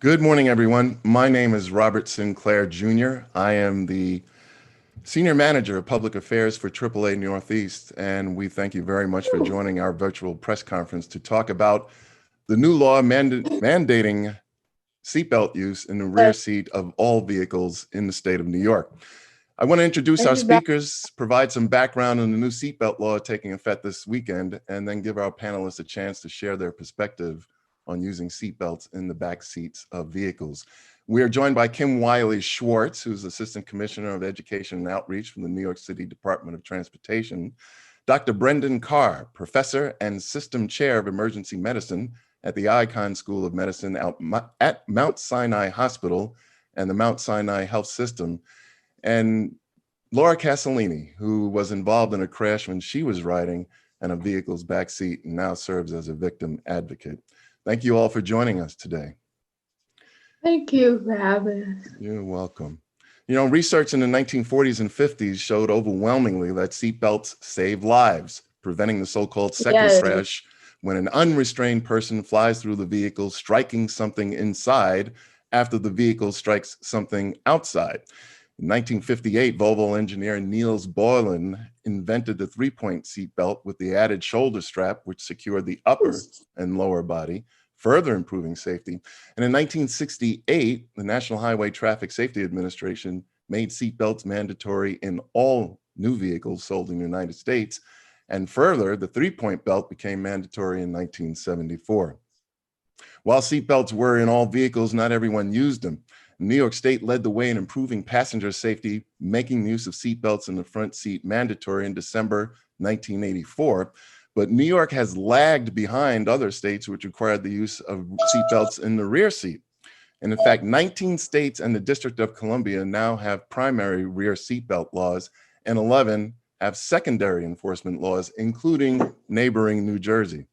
Good morning, everyone. My name is Robert Sinclair Jr. I am the Senior Manager of Public Affairs for AAA Northeast, and we thank you very much for joining our virtual press conference to talk about the new law mandating seatbelt use in the rear seat of all vehicles in the state of New York. I want to introduce our speakers, provide some background on the new seatbelt law taking effect this weekend, and then give our panelists a chance to share their perspective on using seatbelts in the back seats of vehicles. We are joined by Kim Wiley-Schwartz, who's Assistant Commissioner of Education and Outreach from the New York City Department of Transportation, Dr. Brendan Carr, Professor and System Chair of Emergency Medicine at the Icahn School of Medicine at Mount Sinai Hospital and the Mount Sinai Health System, and Laura Casellini, who was involved in a crash when she was riding in a vehicle's backseat and now serves as a victim advocate. Thank you all for joining us today. Thank you for having us. You're welcome. You know, research in the 1940s and 50s showed overwhelmingly that seatbelts save lives, preventing the so-called second crash when an unrestrained person flies through the vehicle, striking something inside after the vehicle strikes something outside. In 1958, Volvo engineer Niels Boylan invented the three-point seatbelt with the added shoulder strap, which secured the upper and lower body, further improving safety. And in 1968, the National Highway Traffic Safety Administration made seatbelts mandatory in all new vehicles sold in the United States. And further, the three-point belt became mandatory in 1974. While seatbelts were in all vehicles, not everyone used them. New York State led the way in improving passenger safety, making the use of seatbelts in the front seat mandatory in December 1984. But New York has lagged behind other states which required the use of seatbelts in the rear seat. And in fact, 19 states and the District of Columbia now have primary rear seatbelt laws, and 11 have secondary enforcement laws, including neighboring New Jersey.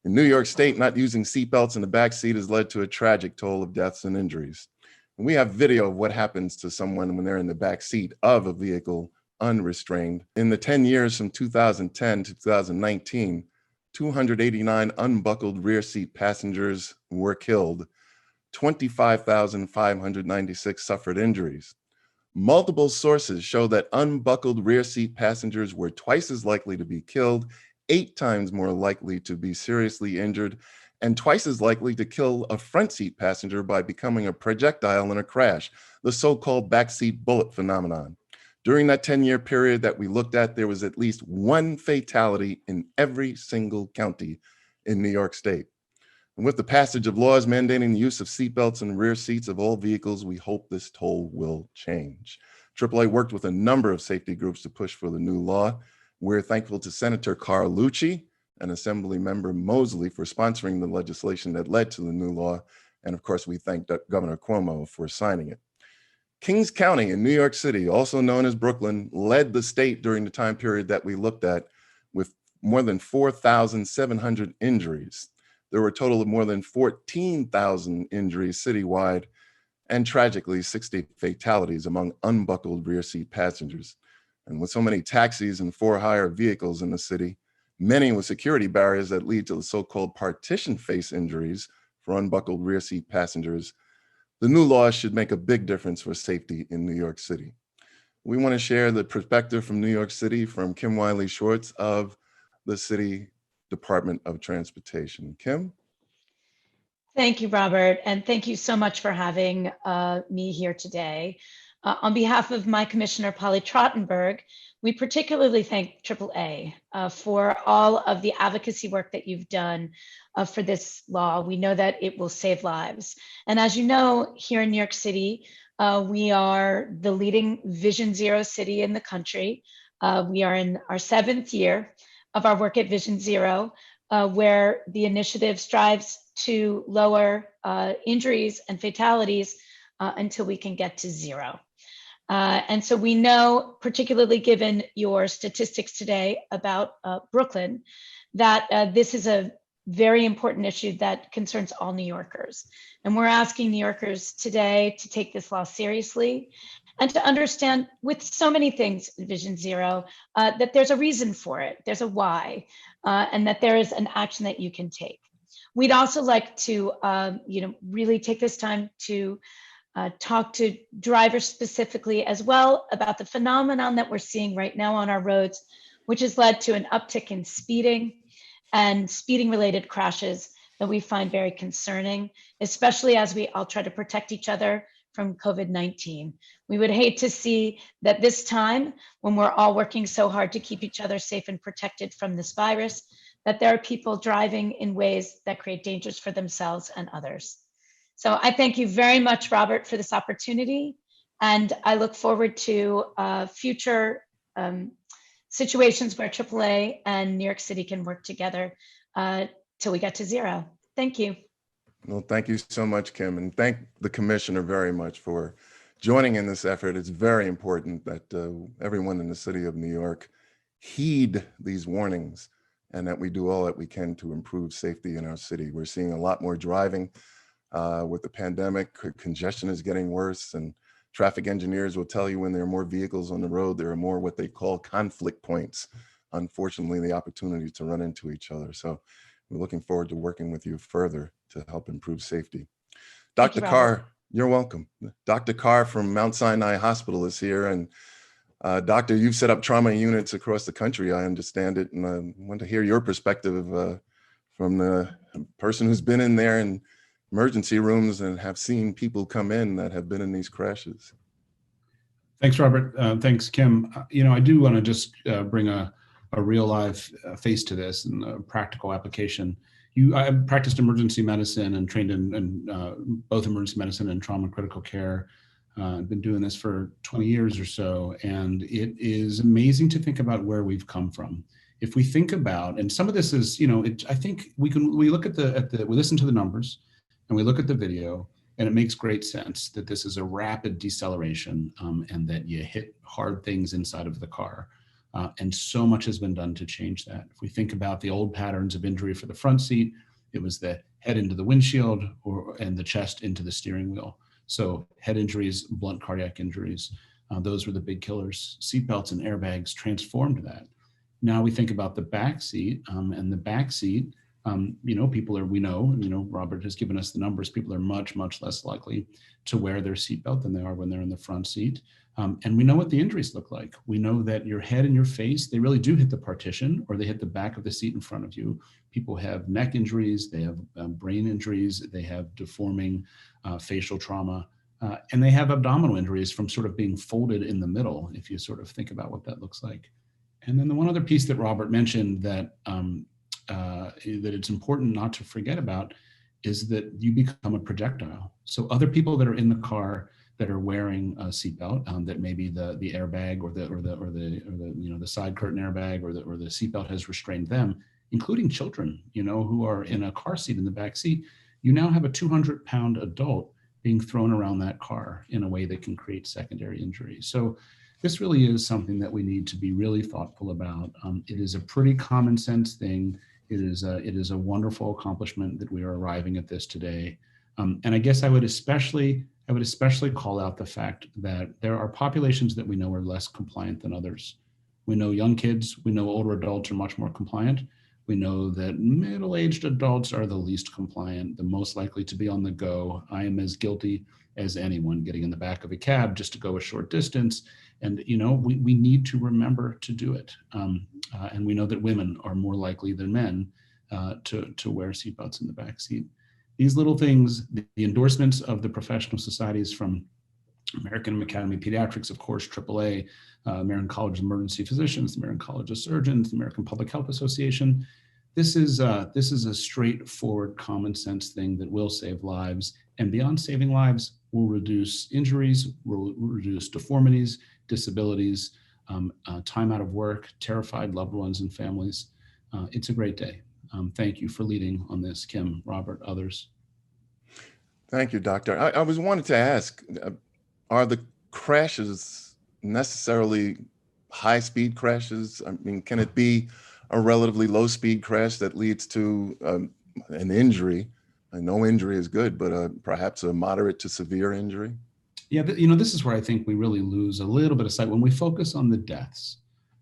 In New York State, not using seatbelts in the back seat has led to a tragic toll of deaths and injuries. And we have video of what happens to someone when they're in the back seat of a vehicle unrestrained. In the 10 years from 2010 to 2019, 289 unbuckled rear seat passengers were killed. 25,596 suffered injuries. Multiple sources show that unbuckled rear seat passengers were twice as likely to be killed, 8 times more likely to be seriously injured, and twice as likely to kill a front seat passenger by becoming a projectile in a crash, the so-called backseat bullet phenomenon. During that 10-year period that we looked at, there was at least one fatality in every single county in New York State. And with the passage of laws mandating the use of seatbelts in rear seats of all vehicles, we hope this toll will change. AAA worked with a number of safety groups to push for the new law. We're thankful to Senator Carr and Assembly Member Mosley for sponsoring the legislation that led to the new law. And of course, we thank Governor Cuomo for signing it. Kings County in New York City, also known as Brooklyn, led the state during the time period that we looked at with more than 4,700 injuries. There were a total of more than 14,000 injuries citywide, and tragically 60 fatalities among unbuckled rear seat passengers. And with so many taxis and for-hire vehicles in the city, many with security barriers that lead to the so-called partition face injuries for unbuckled rear seat passengers, the new law should make a big difference for safety in New York City. We want to share the perspective from New York City from Kim Wiley-Schwartz of the City Department of Transportation. Kim? Thank you, Robert, and thank you so much for having me here today. On behalf of my Commissioner, Polly Trottenberg, we particularly thank AAA for all of the advocacy work that you've done for this law. We know that it will save lives. And as you know, here in New York City, we are the leading Vision Zero city in the country. We are in our 7th year of our work at Vision Zero, where the initiative strives to lower injuries and fatalities until we can get to zero. And so we know, particularly given your statistics today about Brooklyn, that this is a very important issue that concerns all New Yorkers. And we're asking New Yorkers today to take this law seriously and to understand, with so many things in Vision Zero, that there's a reason for it, there's a why, and that there is an action that you can take. We'd also like to, really take this time to talk to drivers specifically as well about the phenomenon that we're seeing right now on our roads, which has led to an uptick in speeding and speeding related crashes that we find very concerning, especially as we all try to protect each other from COVID-19. We would hate to see that this time, when we're all working so hard to keep each other safe and protected from this virus, that there are people driving in ways that create dangers for themselves and others. So I thank you very much, Robert, for this opportunity. And I look forward to future situations where AAA and New York City can work together till we get to zero. Thank you. Well, thank you so much, Kim, and thank the commissioner very much for joining in this effort. It's very important that everyone in the city of New York heed these warnings and that we do all that we can to improve safety in our city. We're seeing a lot more driving with the pandemic. Congestion is getting worse, and traffic engineers will tell you when there are more vehicles on the road, there are more what they call conflict points. Unfortunately, the opportunity to run into each other. So we're looking forward to working with you further to help improve safety. Dr. Carr, you're welcome. Dr. Carr from Mount Sinai Hospital is here. And Doctor, you've set up trauma units across the country, I understand it. And I want to hear your perspective from the person who's been in there in emergency rooms and have seen people come in that have been in these crashes. Thanks, Robert. Thanks, Kim. I do want to just bring a real live face to this and a practical application. I practiced emergency medicine and trained in both emergency medicine and trauma and critical care. I've been doing this for 20 years or so, and it is amazing to think about where we've come from. If we think about, and some of this is, I think we look at we listen to the numbers and we look at the video, and it makes great sense that this is a rapid deceleration and that you hit hard things inside of the car. And so much has been done to change that. If we think about the old patterns of injury for the front seat, it was the head into the windshield and the chest into the steering wheel. So head injuries, blunt cardiac injuries, those were the big killers. Seatbelts and airbags transformed that. Now we think about the back seat, and the back seat, people are, Robert has given us the numbers, people are much, much less likely to wear their seatbelt than they are when they're in the front seat. And we know what the injuries look like. We know that your head and your face, they really do hit the partition or they hit the back of the seat in front of you. People have neck injuries, they have brain injuries, they have deforming facial trauma, and they have abdominal injuries from sort of being folded in the middle, if you sort of think about what that looks like. And then the one other piece that Robert mentioned that it's important not to forget about is that you become a projectile. So other people that are in the car that are wearing a seatbelt, that maybe the airbag or the side curtain airbag or the seatbelt has restrained them, including children, who are in a car seat in the back seat. You now have a 200-pound adult being thrown around that car in a way that can create secondary injury. So this really is something that we need to be really thoughtful about. It is a pretty common sense thing. It is a wonderful accomplishment that we are arriving at this today. And I guess I would especially call out the fact that there are populations that we know are less compliant than others. We know young kids, we know older adults are much more compliant. We know that middle-aged adults are the least compliant, the most likely to be on the go. I am as guilty as anyone getting in the back of a cab just to go a short distance. And we need to remember to do it. And we know that women are more likely than men to wear seatbelts in the back seat. These little things, the endorsements of the professional societies from American Academy of Pediatrics, of course, AAA, American College of Emergency Physicians, the American College of Surgeons, the American Public Health Association. This is a straightforward, common sense thing that will save lives, and beyond saving lives, will reduce injuries, will reduce deformities, disabilities, time out of work, terrified loved ones and families. It's a great day. Thank you for leading on this, Kim, Robert, others. Thank you, Doctor. I was wanted to ask, are the crashes necessarily high-speed crashes? I mean, can it be a relatively low-speed crash that leads to an injury? No injury is good, but perhaps a moderate to severe injury? Yeah, this is where I think we really lose a little bit of sight when we focus on the deaths.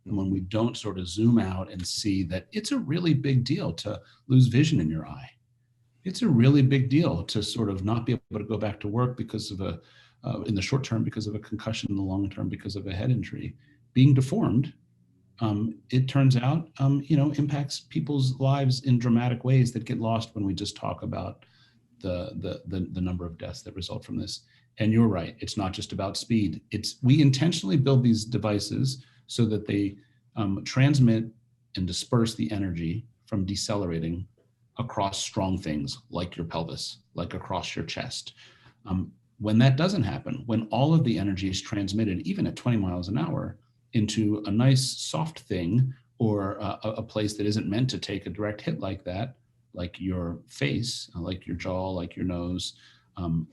And when we don't sort of zoom out and see that it's a really big deal to lose vision in your eye. it's a really big deal to sort of not be able to go back to work because of in the short term, because of a concussion, in the long term, because of a head injury. Being deformed, it turns out, impacts people's lives in dramatic ways that get lost when we just talk about the number of deaths that result from this. And you're right, it's not just about speed. We intentionally build these devices so that they transmit and disperse the energy from decelerating across strong things like your pelvis, like across your chest. When that doesn't happen, when all of the energy is transmitted, even at 20 miles an hour, into a nice soft thing or a place that isn't meant to take a direct hit like that, like your face, like your jaw, like your nose,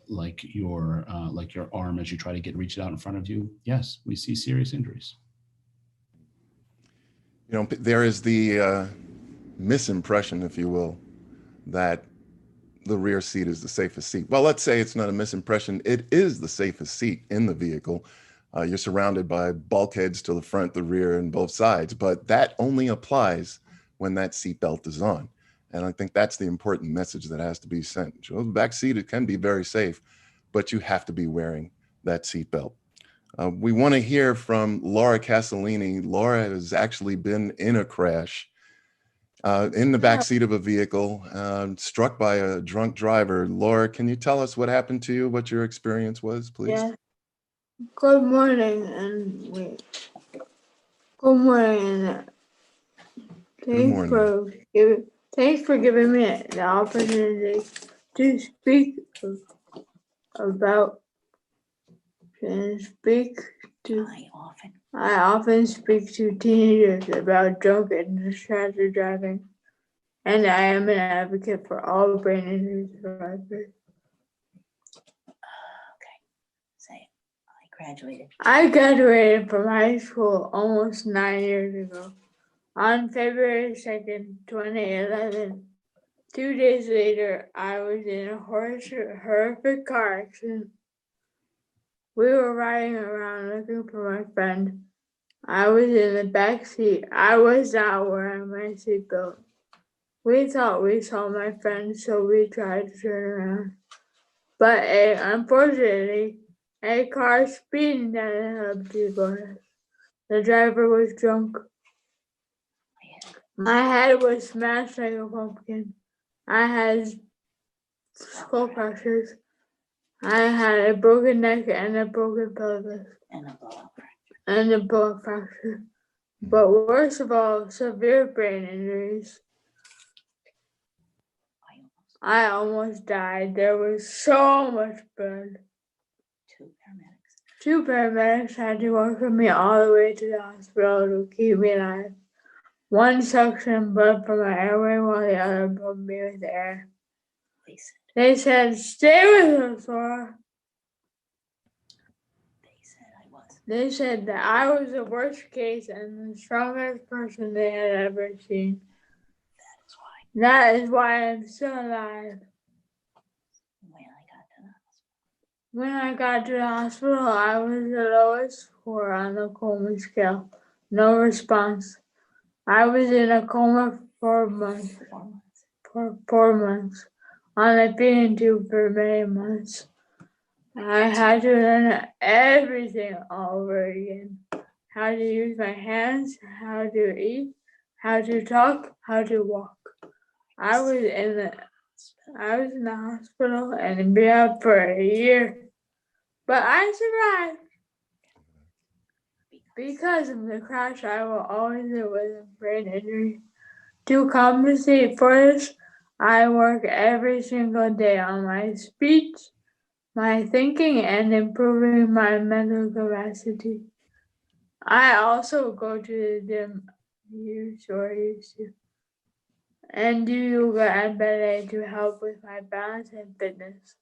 like your arm as you try to reach it out in front of you, yes, we see serious injuries. There is the misimpression, if you will, that the rear seat is the safest seat. Well, let's say it's not a misimpression. It is the safest seat in the vehicle. You're surrounded by bulkheads to the front, the rear, and both sides, but that only applies when that seatbelt is on. And I think that's the important message that has to be sent. The back seat, it can be very safe, but you have to be wearing that seatbelt. We want to hear from Laura Casellini. Laura has actually been in a crash in the back seat of a vehicle, struck by a drunk driver. Laura, can you tell us what happened to you, what your experience was, please? Yeah. Good morning, and good morning, and thanks for giving me the opportunity to speak about and speak to. I often speak to teenagers about drunk and distracted driving, and I am an advocate for all brain injury survivors. I graduated from high school almost 9 years ago. On February 2nd, 2011, 2 days later, I was in a horrific car accident. We were riding around looking for my friend. I was in the back seat. I was not wearing my seatbelt. We thought we saw my friend, so we tried to turn around. But unfortunately, a car speeding down the hill before us. The driver was drunk. My head was smashed like a pumpkin. I had skull fractures. I had a broken neck and a broken pelvis. And a blood fracture. But worst of all, severe brain injuries. I almost died. There was so much blood. 2 paramedics had to walk with me all the way to the hospital to keep me alive. One suctioned blood from my airway while the other pumped me with air. They said, "Stay with us, Laura." They said that I was the worst case and the strongest person they had ever seen. That is why I'm still alive. When I got to the hospital, I was the lowest score on the coma scale. No response. I was in a coma for 4 months. For 4 months. On a feeding tube for many months. I had to learn everything all over again. How to use my hands, how to eat, how to talk, how to walk. I was in the hospital and been out for a year. But I survived. Because of the crash, I will always live with a brain injury. To compensate for this, I work every single day on my speech, my thinking, and improving my mental capacity. I also go to the gym, used to, and do yoga and ballet to help with my balance and fitness.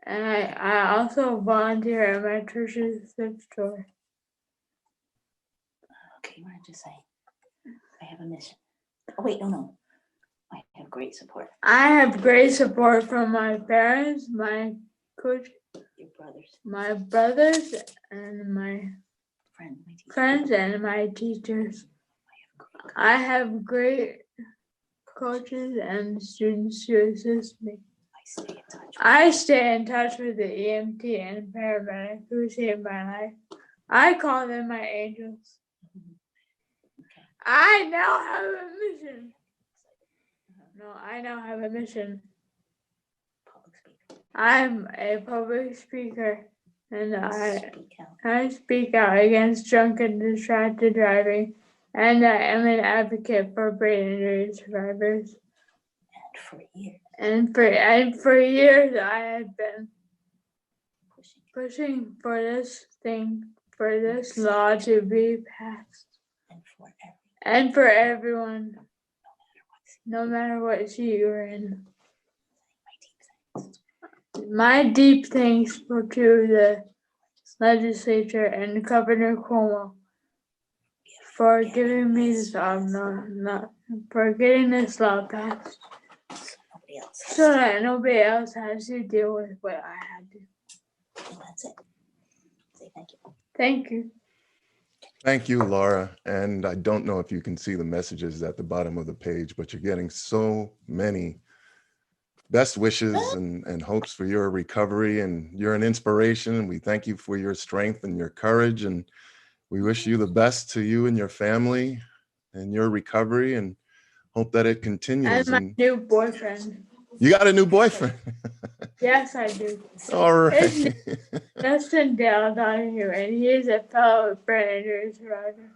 And I also volunteer at my church's thrift store. Okay, what did you say? I have a mission. Oh, wait, no. I have great support. I have great support from my parents, my coach, your brothers, my brothers, and my friends, and my teachers. I have great coaches and students to assist me. I stay in touch. I stay in touch with the EMT and paramedic who saved my life. I call them my angels. I now have a mission. No, I now have a mission. Public speaker. I'm a public speaker and Speak out. I speak out against drunk and distracted driving, and I am an advocate for brain injury survivors. And for years, And for years I have been pushing pushing for this law to be passed. and for everyone, And for everyone, no matter what seat you're in. my deep thanks. My deep thanks to the legislature and Governor Cuomo for giving me this for getting this law passed, Nobody else. so that nobody else has to deal with what I had to. And that's it. Say thank you. Thank you. Thank you, Laura. And I don't know if you can see the messages at the bottom of the page, but you're getting so many best wishes and hopes for your recovery, and you're an inspiration. And we thank you for your strength and your courage. And we wish you the best to you and your family and your recovery, and hope that it And continues. my And new boyfriend. you got a new boyfriend. Yes, I do. All right. Justin Dale Donahue, and he is a fellow brain injury survivor.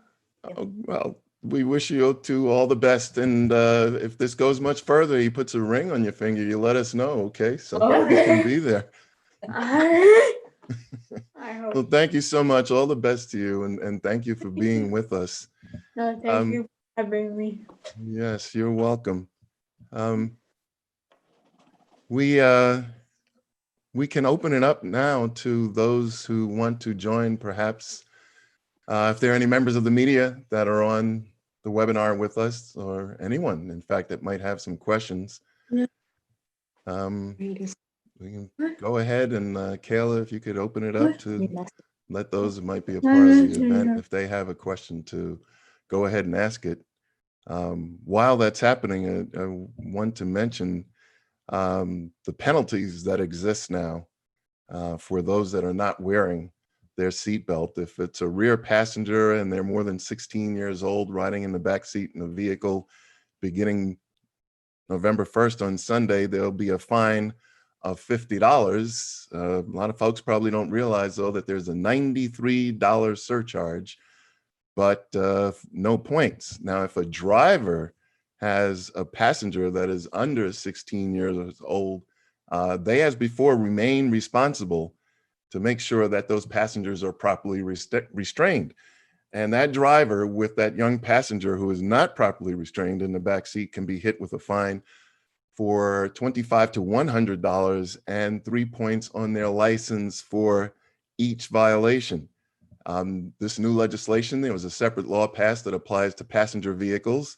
Oh, well, we wish you two all the best. And if this goes much further, he puts a ring on your finger, you let us know, okay? So we can be there. I hope. Well, thank you so much. All the best to you. And thank you for being with us. No, thank you for having me. Yes, you're welcome. We can open it up now to those who want to join, perhaps. If there are any members of the media that are on the webinar with us, or anyone, in fact, that might have some questions. Yeah. We can go ahead, and Kayla, if you could open it up to let those who might be a part of the event, if they have a question, to go ahead and ask it. While that's happening, I want to mention the penalties that exist now for those that are not wearing their seatbelt. If it's a rear passenger and they're more than 16 years old riding in the back seat in a vehicle, beginning November 1st on Sunday, there'll be a fine of $50. A lot of folks probably don't realize, though, that there's a $93 surcharge, but no points. Now, if a driver has a passenger that is under 16 years old, they, as before, remain responsible to make sure that those passengers are properly restrained. And that driver with that young passenger who is not properly restrained in the back seat can be hit with a fine for $25 to $100 and 3 points on their license for each violation. This new legislation, there was a separate law passed that applies to passenger vehicles,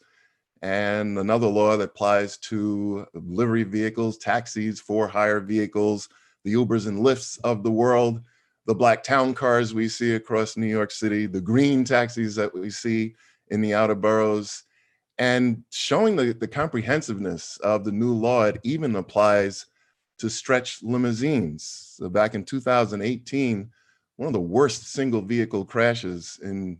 and another law that applies to livery vehicles, taxis, for-hire vehicles, the Ubers and Lyfts of the world, the black town cars we see across New York City, the green taxis that we see in the outer boroughs, and showing the comprehensiveness of the new law. It even applies to stretch limousines. So back in 2018, one of the worst single vehicle crashes in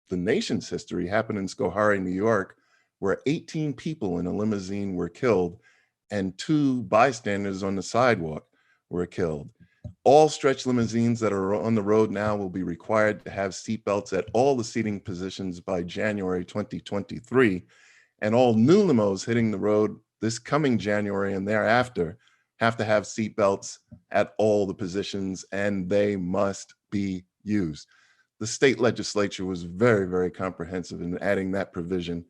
the nation's history happened in Schoharie, New York, where 18 people in a limousine were killed and 2 bystanders on the sidewalk were killed. All stretch limousines that are on the road now will be required to have seatbelts at all the seating positions by January 2023. And all new limos hitting the road this coming January and thereafter have to have seatbelts at all the positions, and they must be used. The state legislature was very, very comprehensive in adding that provision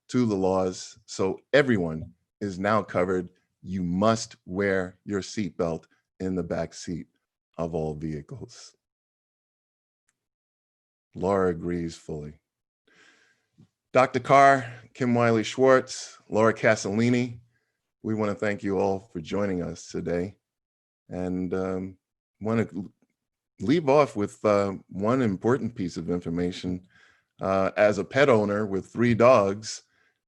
to the laws. So everyone is now covered. You must wear your seatbelt in the back seat of all vehicles. Laura agrees fully. Dr. Carr, Kim Wiley-Schwartz, Laura Casellini, we want to thank you all for joining us today, and want to leave off with one important piece of information. As a pet owner with 3 dogs,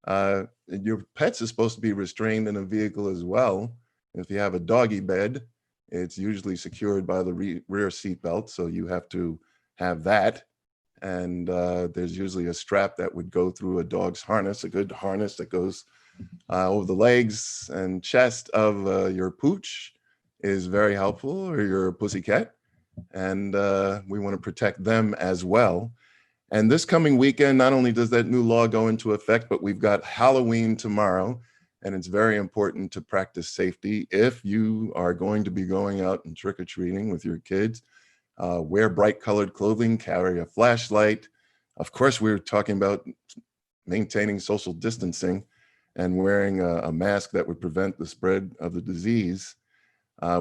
Your pets are supposed to be restrained in a vehicle as well. If you have a doggy bed, it's usually secured by the rear seat belt, so you have to have that. And there's usually a strap that would go through a dog's harness, a good harness that goes over the legs and chest of your pooch is very helpful, or your pussycat. And we want to protect them as well. And this coming weekend, not only does that new law go into effect, but we've got Halloween tomorrow. And it's very important to practice safety. If you are going to be going out and trick-or-treating with your kids, wear bright colored clothing, carry a flashlight. Of course, we're talking about maintaining social distancing and wearing a mask that would prevent the spread of the disease.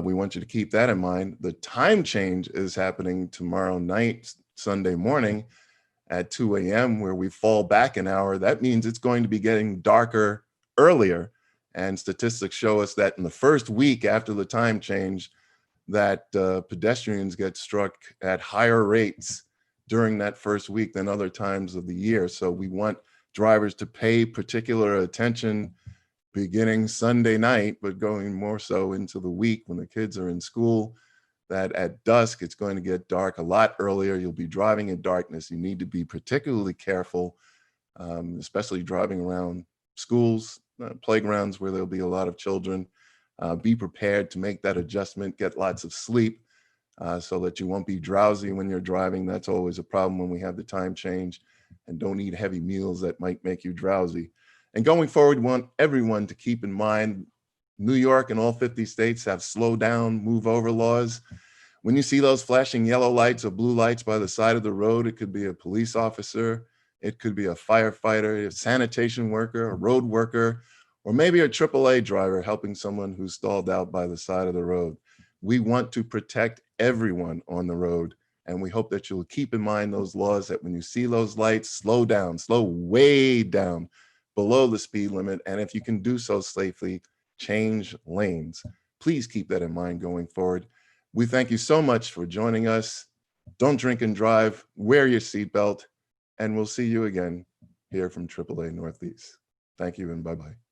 We want you to keep that in mind. The time change is happening tomorrow night, Sunday morning at 2 a.m., where we fall back an hour. That means it's going to be getting darker earlier. And statistics show us that in the first week after the time change, that pedestrians get struck at higher rates during that first week than other times of the year. So we want drivers to pay particular attention beginning Sunday night, but going more so into the week when the kids are in school, that at dusk, it's going to get dark a lot earlier. You'll be driving in darkness. You need to be particularly careful, especially driving around schools, playgrounds where there'll be a lot of children. Be prepared to make that adjustment, get lots of sleep so that you won't be drowsy when you're driving. That's always a problem when we have the time change. And don't eat heavy meals that might make you drowsy. And going forward, we want everyone to keep in mind, New York and all 50 states have slow down, move over laws. When you see those flashing yellow lights or blue lights by the side of the road, it could be a police officer, it could be a firefighter, a sanitation worker, a road worker, or maybe a AAA driver helping someone who's stalled out by the side of the road. We want to protect everyone on the road. And we hope that you'll keep in mind those laws, that when you see those lights, slow down, slow way down below the speed limit. And if you can do so safely, change lanes. Please keep that in mind going forward. We thank you so much for joining us. Don't drink and drive, wear your seatbelt, and we'll see you again here from AAA Northeast. Thank you and bye-bye.